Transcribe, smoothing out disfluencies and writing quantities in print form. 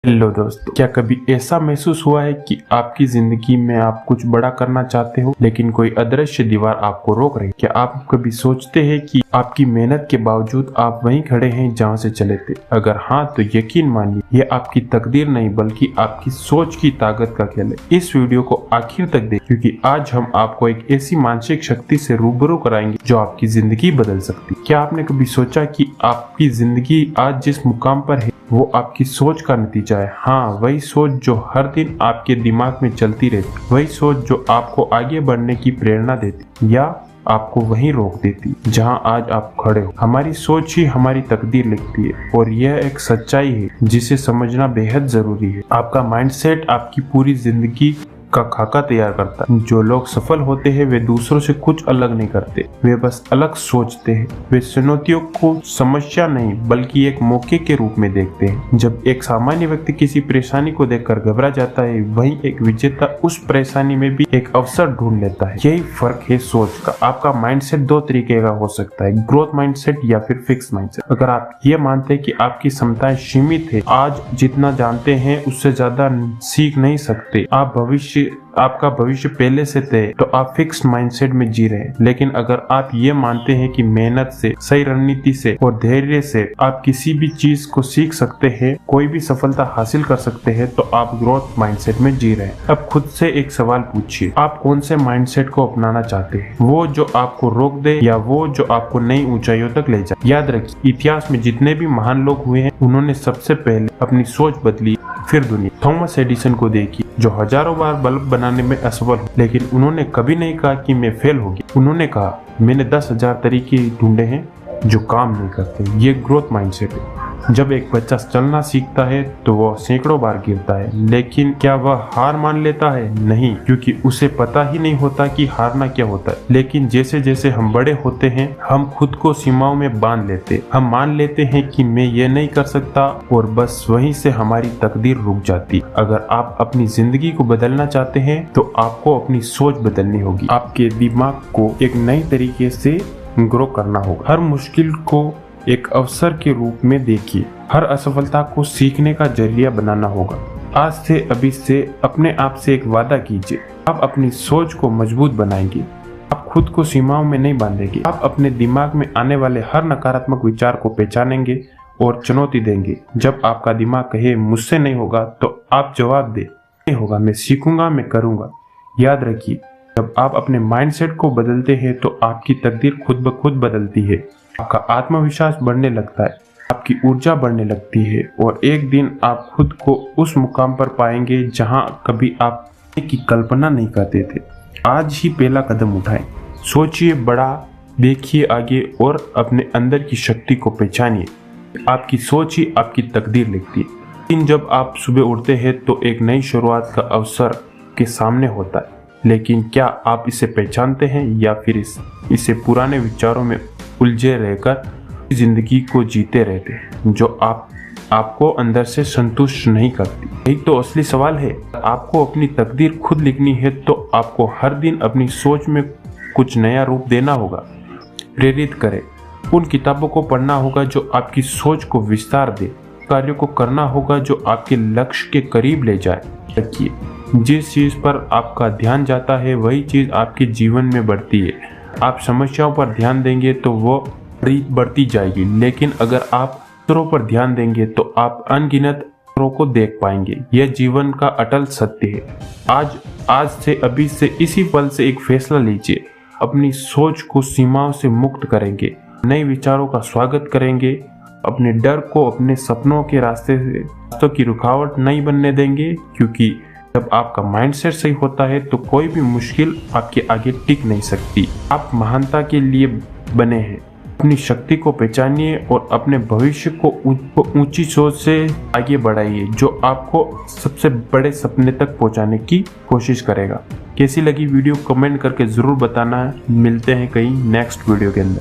Hello दोस्तों, क्या कभी ऐसा महसूस हुआ है कि आपकी जिंदगी में आप कुछ बड़ा करना चाहते हो लेकिन कोई अदृश्य दीवार आपको रोक रही है? क्या आप कभी सोचते हैं कि आपकी मेहनत के बावजूद आप वहीं खड़े हैं जहां से चले थे? अगर हाँ, तो यकीन मानिए ये आपकी तकदीर नहीं बल्कि आपकी सोच की ताकत का खेल है। इस वीडियो को आखिर तक देखें क्योंकि आज हम आपको एक ऐसी मानसिक शक्ति से रूबरू कराएंगे जो आपकी जिंदगी बदल सकती है। क्या आपने कभी सोचा कि आपकी जिंदगी आज जिस मुकाम पर है वो आपकी सोच का नतीजा है? हाँ, वही सोच जो हर दिन आपके दिमाग में चलती रहती, वही सोच जो आपको आगे बढ़ने की प्रेरणा देती या आपको वहीं रोक देती जहां आज आप खड़े हो। हमारी सोच ही हमारी तकदीर लिखती है और यह एक सच्चाई है जिसे समझना बेहद जरूरी है। आपका माइंडसेट आपकी पूरी जिंदगी का खाका तैयार करता है। जो लोग सफल होते हैं वे दूसरों से कुछ अलग नहीं करते, वे बस अलग सोचते हैं। वे चुनौतियों को समस्या नहीं बल्कि एक मौके के रूप में देखते हैं। जब एक सामान्य व्यक्ति किसी परेशानी को देखकर घबरा जाता है, वहीं एक विजेता उस परेशानी में भी एक अवसर ढूंढ लेता है। यही फर्क है सोच का। आपका माइंडसेट दो तरीके का हो सकता है, ग्रोथ माइंडसेट या फिर फिक्स माइंडसेट। अगर आप ये मानते हैं कि आपकी क्षमताएं सीमित है, आज जितना जानते हैं उससे ज्यादा सीख नहीं सकते, आपका भविष्य पहले से तय, तो आप फिक्स्ड माइंडसेट में जी रहे हैं। लेकिन अगर आप ये मानते हैं कि मेहनत से, सही रणनीति से और धैर्य से आप किसी भी चीज को सीख सकते हैं, कोई भी सफलता हासिल कर सकते हैं, तो आप ग्रोथ माइंडसेट में जी रहे हैं। अब खुद से एक सवाल पूछिए, आप कौन से माइंडसेट को अपनाना चाहते हैं? वो जो आपको रोक दे या वो जो आपको नई ऊंचाइयों तक ले जाए? याद रखिए, इतिहास में जितने भी महान लोग हुए हैं उन्होंने सबसे पहले अपनी सोच बदली फिर दुनिया। थॉमस एडिसन को देखिए जो हजारों बार बल्ब बनाने में असफल हो, लेकिन उन्होंने कभी नहीं कहा कि मैं फेल हो गया। उन्होंने कहा मैंने 10,000 तरीके ढूंढे हैं जो काम नहीं करते। ये ग्रोथ माइंडसेट है। जब एक बच्चा चलना सीखता है तो वह सैकड़ों बार गिरता है, लेकिन क्या वह हार मान लेता है? नहीं, क्योंकि उसे पता ही नहीं होता कि हारना क्या होता है। लेकिन जैसे जैसे हम बड़े होते हैं हम खुद को सीमाओं में बांध लेते, हम मान लेते हैं कि मैं ये नहीं कर सकता और बस वहीं से हमारी तकदीर रुक जाती। अगर आप अपनी जिंदगी को बदलना चाहते हैं तो आपको अपनी सोच बदलनी होगी। आपके दिमाग को एक नई तरीके से ग्रो करना होगा। हर मुश्किल को एक अवसर के रूप में देखिए, हर असफलता को सीखने का जरिया बनाना होगा। आज से अभी से अपने आप से एक वादा कीजिए, आप अपनी सोच को मजबूत बनाएंगे, आप खुद को सीमाओं में नहीं बांधेंगे। आप अपने दिमाग में आने वाले हर नकारात्मक विचार को पहचानेंगे और चुनौती देंगे। जब आपका दिमाग कहे मुझसे नहीं होगा तो आप जवाब दे नहीं होगा, मैं सीखूंगा, मैं करूंगा। याद रखिए, जब आप अपने माइंडसेट को बदलते हैं तो आपकी तकदीर खुद ब खुद बदलती है। आपका आत्मविश्वास बढ़ने लगता है, आपकी ऊर्जा बढ़ने लगती है और एक दिन आप खुद को उस मुकाम पर पाएंगे जहां कभी आप की कल्पना नहीं करते थे। आज ही पहला कदम उठाएं, सोचिए बड़ा, देखिए आगे और अपने अंदर की शक्ति को पहचानिए। आपकी सोच ही आपकी तकदीर लिखती है। लेकिन जब आप सुबह उठते हैं तो एक नई शुरुआत का अवसर के सामने होता है, लेकिन क्या आप इसे पहचानते हैं या फिर इसे पुराने विचारों में उलझे रहकर जिंदगी को जीते रहते हैं जो आपको अंदर से संतुष्ट नहीं करती? यही तो असली सवाल है। आपको अपनी तकदीर खुद लिखनी है तो आपको हर दिन अपनी सोच में कुछ नया रूप देना होगा। प्रेरित करें, उन किताबों को पढ़ना होगा जो आपकी सोच को विस्तार दे, कार्यों को करना होगा जो आपके लक्ष्य के करीब ले जाए। रखिए, जिस चीज पर आपका ध्यान जाता है वही चीज आपके जीवन में बढ़ती है। आप समस्याओं पर ध्यान देंगे तो वो बढ़ती जाएगी, लेकिन अगर आप अवसरों पर ध्यान देंगे तो आप अनगिनत अवसरों को देख पाएंगे। यह जीवन का अटल सत्य है। आज से अभी से इसी पल से एक फैसला लीजिए, अपनी सोच को सीमाओं से मुक्त करेंगे, नए विचारों का स्वागत करेंगे, अपने डर को अपने सपनों के रास्तों की रुकावट नहीं बनने देंगे, क्योंकि जब आपका माइंडसेट सही होता है तो कोई भी मुश्किल आपके आगे टिक नहीं सकती। आप महानता के लिए बने हैं। अपनी शक्ति को पहचानिए और अपने भविष्य को ऊंची सोच से आगे बढ़ाइए जो आपको सबसे बड़े सपने तक पहुंचाने की कोशिश करेगा। कैसी लगी वीडियो कमेंट करके जरूर बताना है। मिलते हैं कहीं नेक्स्ट वीडियो के अंदर।